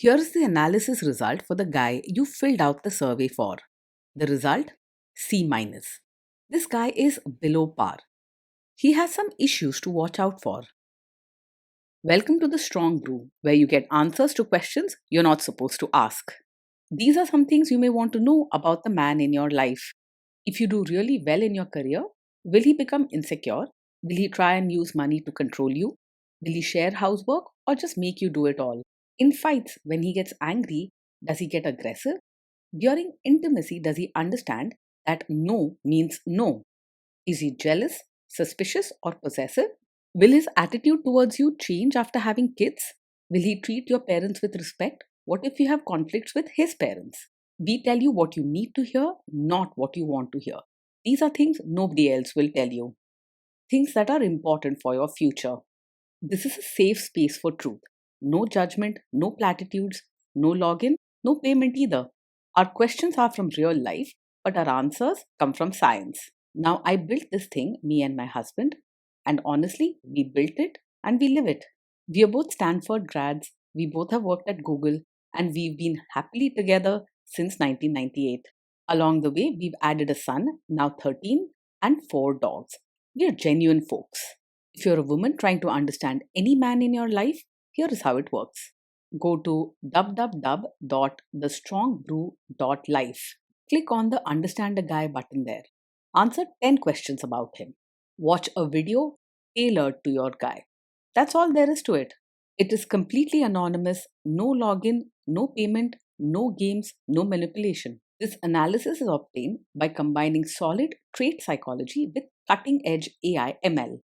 Here's the analysis result for the guy you filled out the survey for. The result? C minus. This guy is below par. He has some issues to watch out for. Welcome to the Strong Brew, where you get answers to questions you're not supposed to ask. These are some things you may want to know about the man in your life. If you do really well in your career, will he become insecure? Will he try and use money to control you? Will he share housework or just make you do it all? In fights, when he gets angry, does he get aggressive? During intimacy, does he understand that no means no? Is he jealous, suspicious, or possessive? Will his attitude towards you change after having kids? Will he treat your parents with respect? What if you have conflicts with his parents? We tell you what you need to hear, not what you want to hear. These are things nobody else will tell you. Things that are important for your future. This is a safe space for truth. No judgment, no platitudes, no login, no payment either. Our questions are from real life, but our answers come from science. Now, I built this thing, me and my husband, and honestly, we built it and we live it. We are both Stanford grads, we both have worked at Google, and we've been happily together since 1998. Along the way, we've added a son, now 13, and 4 dogs. We are genuine folks. If you're a woman trying to understand any man in your life, here is how it works. Go to www.thestrongbrew.life. Click on the Understand a Guy button there. Answer 10 questions about him. Watch a video tailored to your guy. That's all there is to it. It is completely anonymous, no login, no payment, no games, no manipulation. This analysis is obtained by combining solid trait psychology with cutting edge AI ML.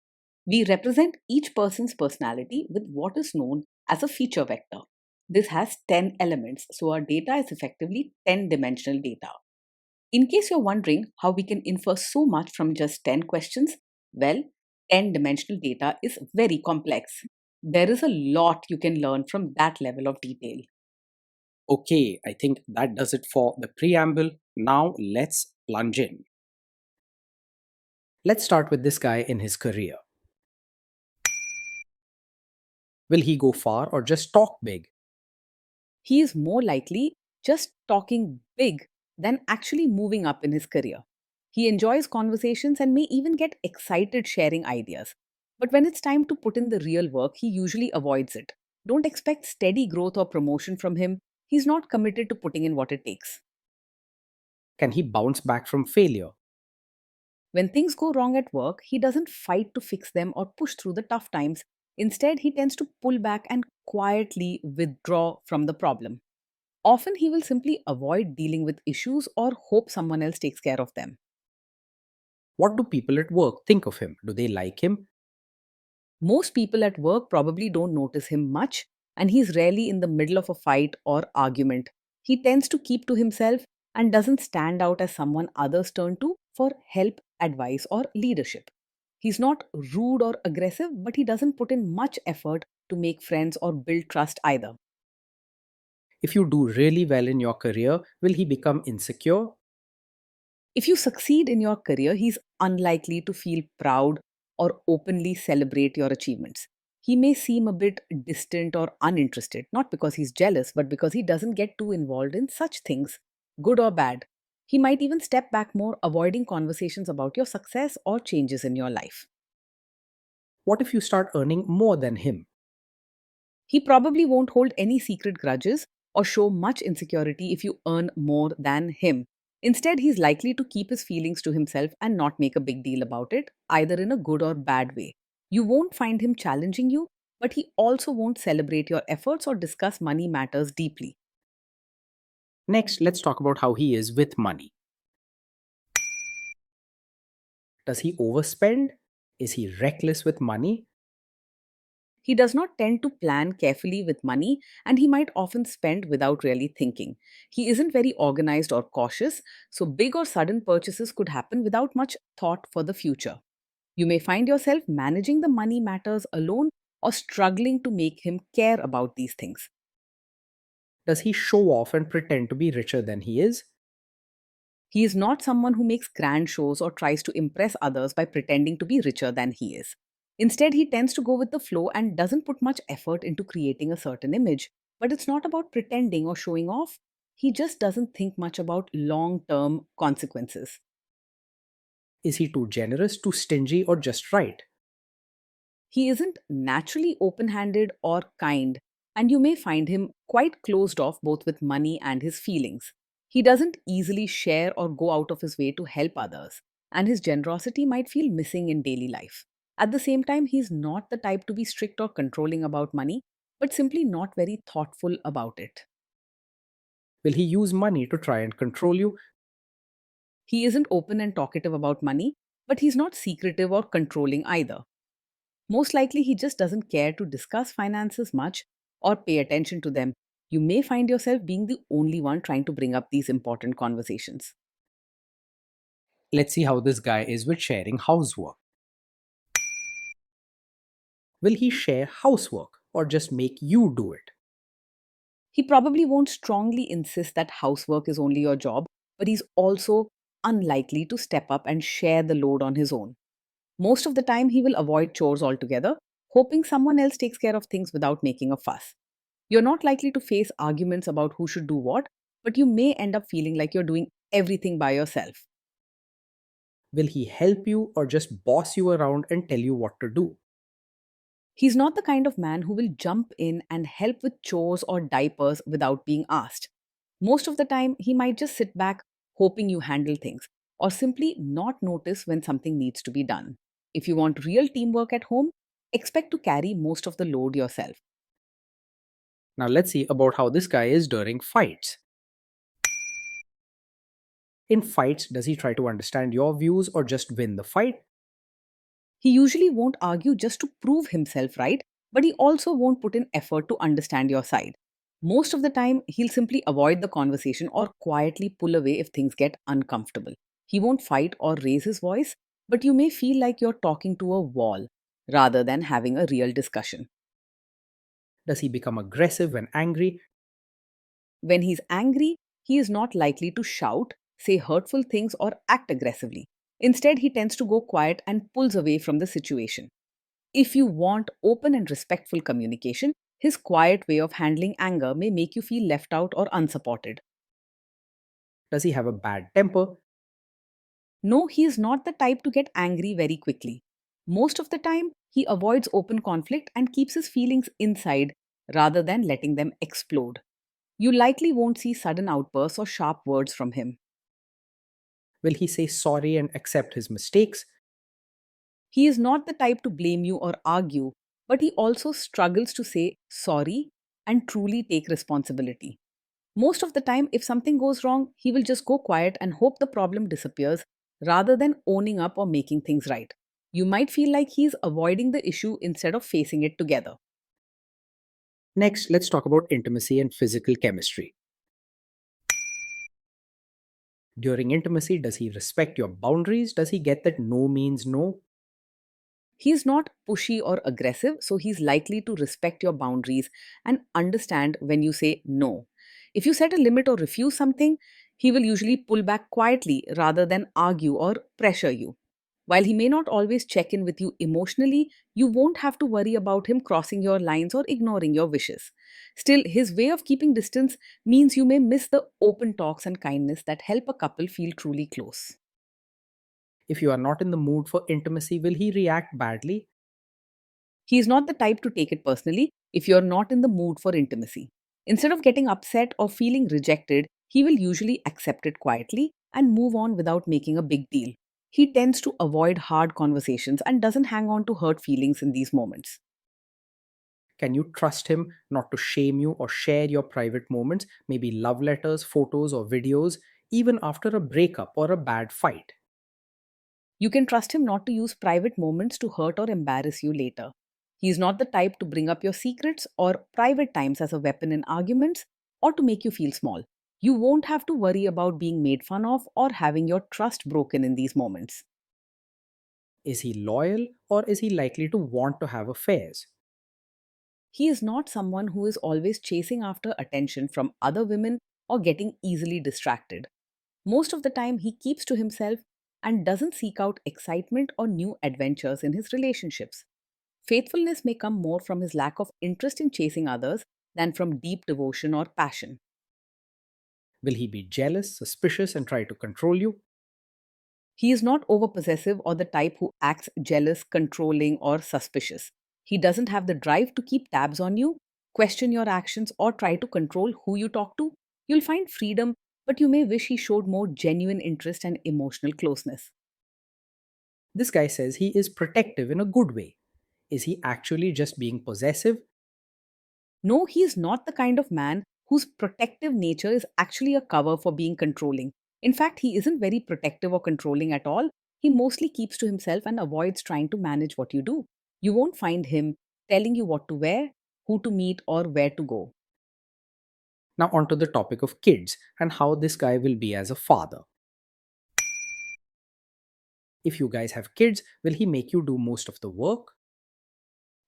We represent each person's personality with what is known as a feature vector. This has 10 elements, so our data is effectively 10-dimensional data. In case you're wondering how we can infer so much from just 10 questions, well, 10-dimensional data is very complex. There is a lot you can learn from that level of detail. Okay, I think that does it for the preamble. Now let's plunge in. Let's start with this guy in his career. Will he go far or just talk big? He is more likely just talking big than actually moving up in his career. He enjoys conversations and may even get excited sharing ideas. But when it's time to put in the real work, he usually avoids it. Don't expect steady growth or promotion from him. He's not committed to putting in what it takes. Can he bounce back from failure? When things go wrong at work, he doesn't fight to fix them or push through the tough times. Instead, he tends to pull back and quietly withdraw from the problem. Often, he will simply avoid dealing with issues or hope someone else takes care of them. What do people at work think of him? Do they like him? Most people at work probably don't notice him much, and he's rarely in the middle of a fight or argument. He tends to keep to himself and doesn't stand out as someone others turn to for help, advice, or leadership. He's not rude or aggressive, but he doesn't put in much effort to make friends or build trust either. If you do really well in your career, will he become insecure? If you succeed in your career, he's unlikely to feel proud or openly celebrate your achievements. He may seem a bit distant or uninterested, not because he's jealous, but because he doesn't get too involved in such things, good or bad. He might even step back more, avoiding conversations about your success or changes in your life. What if you start earning more than him? He probably won't hold any secret grudges or show much insecurity if you earn more than him. Instead, he's likely to keep his feelings to himself and not make a big deal about it, either in a good or bad way. You won't find him challenging you, but he also won't celebrate your efforts or discuss money matters deeply. Next, let's talk about how he is with money. Does he overspend? Is he reckless with money? He does not tend to plan carefully with money, and he might often spend without really thinking. He isn't very organized or cautious, so big or sudden purchases could happen without much thought for the future. You may find yourself managing the money matters alone or struggling to make him care about these things. Does he show off and pretend to be richer than he is? He is not someone who makes grand shows or tries to impress others by pretending to be richer than he is. Instead, he tends to go with the flow and doesn't put much effort into creating a certain image. But it's not about pretending or showing off. He just doesn't think much about long term consequences. Is he too generous, too stingy, or just right? He isn't naturally open handed or kind, and you may find him quite closed off both with money and his feelings. He doesn't easily share or go out of his way to help others, and his generosity might feel missing in daily life. At the same time, he's not the type to be strict or controlling about money, but simply not very thoughtful about it. Will he use money to try and control you? He isn't open and talkative about money, but he's not secretive or controlling either. Most likely, he just doesn't care to discuss finances much or pay attention to them. You may find yourself being the only one trying to bring up these important conversations. Let's see how this guy is with sharing housework. Will he share housework or just make you do it? He probably won't strongly insist that housework is only your job, but he's also unlikely to step up and share the load on his own. Most of the time, he will avoid chores altogether, hoping someone else takes care of things without making a fuss. You're not likely to face arguments about who should do what, but you may end up feeling like you're doing everything by yourself. Will he help you or just boss you around and tell you what to do? He's not the kind of man who will jump in and help with chores or diapers without being asked. Most of the time, he might just sit back hoping you handle things or simply not notice when something needs to be done. If you want real teamwork at home, expect to carry most of the load yourself. Now let's see about how this guy is during fights. In fights, does he try to understand your views or just win the fight? He usually won't argue just to prove himself right, but he also won't put in effort to understand your side. Most of the time, he'll simply avoid the conversation or quietly pull away if things get uncomfortable. He won't fight or raise his voice, but you may feel like you're talking to a wall rather than having a real discussion. Does he become aggressive when angry? When he's angry, he is not likely to shout, say hurtful things, or act aggressively. Instead, he tends to go quiet and pulls away from the situation. If you want open and respectful communication, his quiet way of handling anger may make you feel left out or unsupported. Does he have a bad temper? No, he is not the type to get angry very quickly. Most of the time, he avoids open conflict and keeps his feelings inside rather than letting them explode. You likely won't see sudden outbursts or sharp words from him. Will he say sorry and accept his mistakes? He is not the type to blame you or argue, but he also struggles to say sorry and truly take responsibility. Most of the time, if something goes wrong, he will just go quiet and hope the problem disappears rather than owning up or making things right. You might feel like he's avoiding the issue instead of facing it together. Next, let's talk about intimacy and physical chemistry. During intimacy, does he respect your boundaries? Does he get that no means no? He's not pushy or aggressive, so he's likely to respect your boundaries and understand when you say no. If you set a limit or refuse something, he will usually pull back quietly rather than argue or pressure you. While he may not always check in with you emotionally, you won't have to worry about him crossing your lines or ignoring your wishes. Still, his way of keeping distance means you may miss the open talks and kindness that help a couple feel truly close. If you are not in the mood for intimacy, will he react badly? He is not the type to take it personally if you're not in the mood for intimacy. Instead of getting upset or feeling rejected, he will usually accept it quietly and move on without making a big deal. He tends to avoid hard conversations and doesn't hang on to hurt feelings in these moments. Can you trust him not to shame you or share your private moments, maybe love letters, photos, or videos, even after a breakup or a bad fight? You can trust him not to use private moments to hurt or embarrass you later. He is not the type to bring up your secrets or private times as a weapon in arguments or to make you feel small. You won't have to worry about being made fun of or having your trust broken in these moments. Is he loyal or is he likely to want to have affairs? He is not someone who is always chasing after attention from other women or getting easily distracted. Most of the time, he keeps to himself and doesn't seek out excitement or new adventures in his relationships. Faithfulness may come more from his lack of interest in chasing others than from deep devotion or passion. Will he be jealous, suspicious, and try to control you? He is not overpossessive or the type who acts jealous, controlling, or suspicious. He doesn't have the drive to keep tabs on you, question your actions, or try to control who you talk to. You'll find freedom, but you may wish he showed more genuine interest and emotional closeness. This guy says he is protective in a good way. Is he actually just being possessive? No, he is not the kind of man whose protective nature is actually a cover for being controlling. In fact, he isn't very protective or controlling at all. He mostly keeps to himself and avoids trying to manage what you do. You won't find him telling you what to wear, who to meet, or where to go. Now, onto the topic of kids and how this guy will be as a father. If you guys have kids, will he make you do most of the work?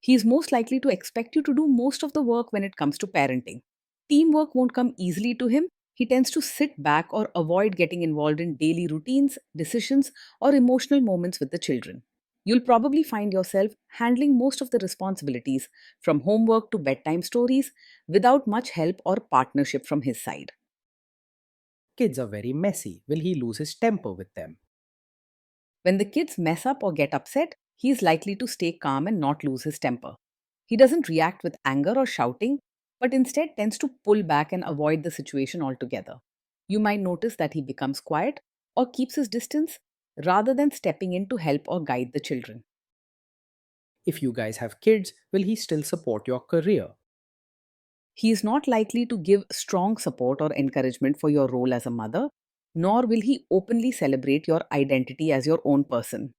He is most likely to expect you to do most of the work when it comes to parenting. Teamwork won't come easily to him. He tends to sit back or avoid getting involved in daily routines, decisions, or emotional moments with the children. You'll probably find yourself handling most of the responsibilities, from homework to bedtime stories, without much help or partnership from his side. Kids are very messy. Will he lose his temper with them? When the kids mess up or get upset, he is likely to stay calm and not lose his temper. He doesn't react with anger or shouting, but instead tends to pull back and avoid the situation altogether. You might notice that he becomes quiet or keeps his distance rather than stepping in to help or guide the children. If you guys have kids, will he still support your career? He is not likely to give strong support or encouragement for your role as a mother, nor will he openly celebrate your identity as your own person.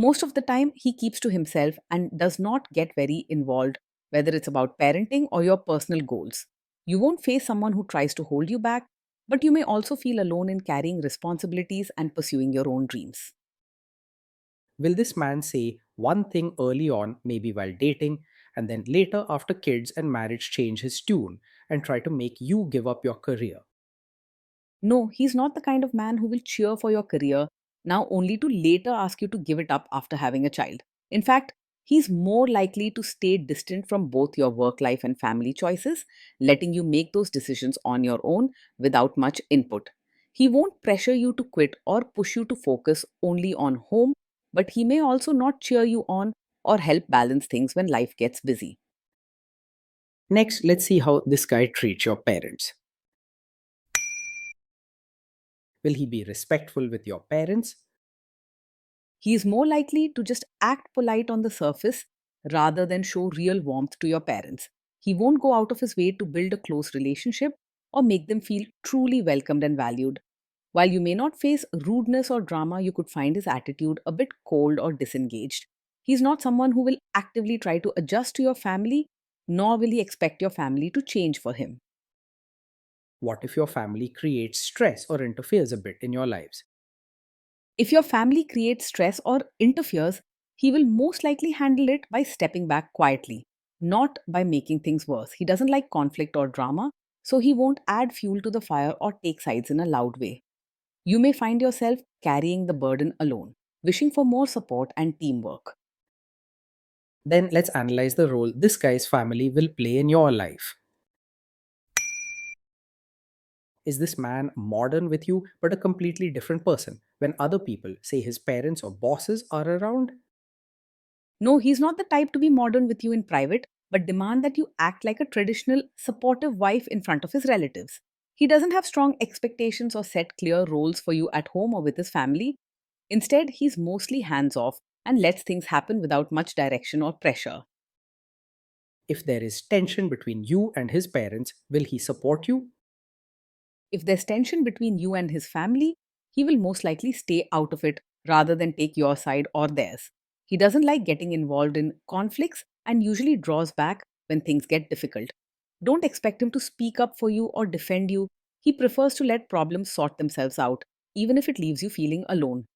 Most of the time, he keeps to himself and does not get very involved, whether it's about parenting or your personal goals. You won't face someone who tries to hold you back, but you may also feel alone in carrying responsibilities and pursuing your own dreams. Will this man say one thing early on, maybe while dating, and then later after kids and marriage change his tune and try to make you give up your career? No, he's not the kind of man who will cheer for your career now only to later ask you to give it up after having a child. In fact, he's more likely to stay distant from both your work life and family choices, letting you make those decisions on your own without much input. He won't pressure you to quit or push you to focus only on home, but he may also not cheer you on or help balance things when life gets busy. Next, let's see how this guy treats your parents. Will he be respectful with your parents? He is more likely to just act polite on the surface rather than show real warmth to your parents. He won't go out of his way to build a close relationship or make them feel truly welcomed and valued. While you may not face rudeness or drama, you could find his attitude a bit cold or disengaged. He's not someone who will actively try to adjust to your family, nor will he expect your family to change for him. What if your family creates stress or interferes a bit in your lives? If your family creates stress or interferes, he will most likely handle it by stepping back quietly, not by making things worse. He doesn't like conflict or drama, so he won't add fuel to the fire or take sides in a loud way. You may find yourself carrying the burden alone, wishing for more support and teamwork. Then let's analyze the role this guy's family will play in your life. Is this man modern with you but a completely different person when other people, say his parents or bosses, are around? No, he's not the type to be modern with you in private, but demand that you act like a traditional, supportive wife in front of his relatives. He doesn't have strong expectations or set clear roles for you at home or with his family. Instead, he's mostly hands off and lets things happen without much direction or pressure. If there is tension between you and his parents, will he support you? If there's tension between you and his family, he will most likely stay out of it rather than take your side or theirs. He doesn't like getting involved in conflicts and usually draws back when things get difficult. Don't expect him to speak up for you or defend you. He prefers to let problems sort themselves out, even if it leaves you feeling alone.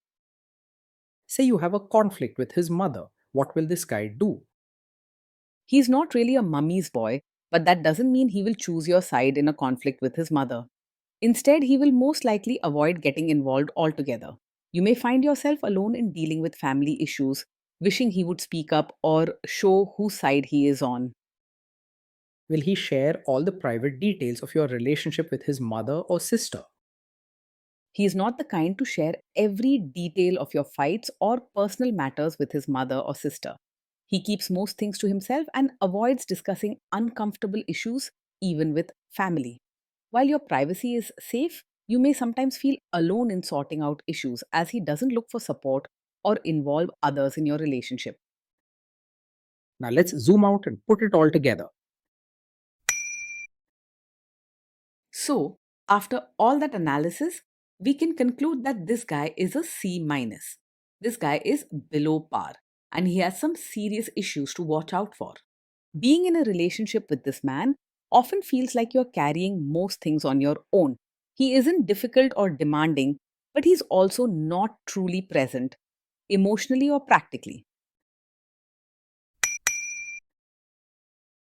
Say you have a conflict with his mother. What will this guy do? He's not really a mummy's boy, but that doesn't mean he will choose your side in a conflict with his mother. Instead, he will most likely avoid getting involved altogether. You may find yourself alone in dealing with family issues, wishing he would speak up or show whose side he is on. Will he share all the private details of your relationship with his mother or sister? He is not the kind to share every detail of your fights or personal matters with his mother or sister. He keeps most things to himself and avoids discussing uncomfortable issues, even with family. While your privacy is safe, you may sometimes feel alone in sorting out issues as he doesn't look for support or involve others in your relationship. Now let's zoom out and put it all together. So, after all that analysis, we can conclude that this guy is a C minus. This guy is below par and he has some serious issues to watch out for. Being in a relationship with this man often feels like you're carrying most things on your own. He isn't difficult or demanding, but he's also not truly present, emotionally or practically.